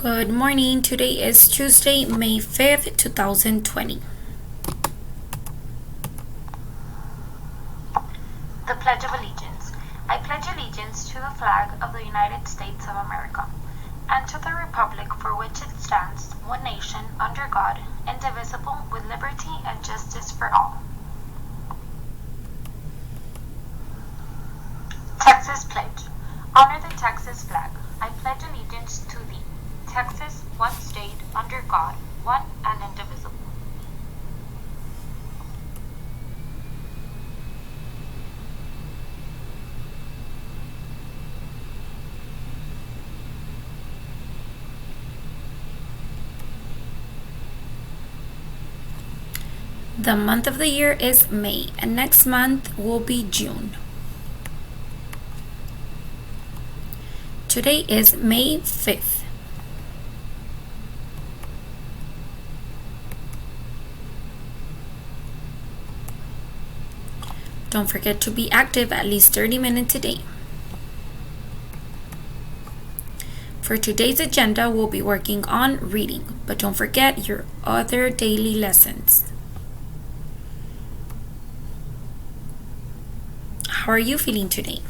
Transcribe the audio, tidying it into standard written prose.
Good morning. Today is Tuesday, May 5th, 2020. The Pledge of Allegiance. I pledge allegiance to the flag of the United States of America and to the republic for which it stands, one nation, under God, indivisible, with liberty and justice for all. Texas Pledge. Honor the Texas flag. I pledge allegiance to thee. Texas, one state, under God, one and indivisible. The month of the year is May, and next month will be June. Today is May 5th. Don't forget to be active at least 30 minutes a day. For today's agenda, we'll be working on reading, but don't forget your other daily lessons. How are you feeling today?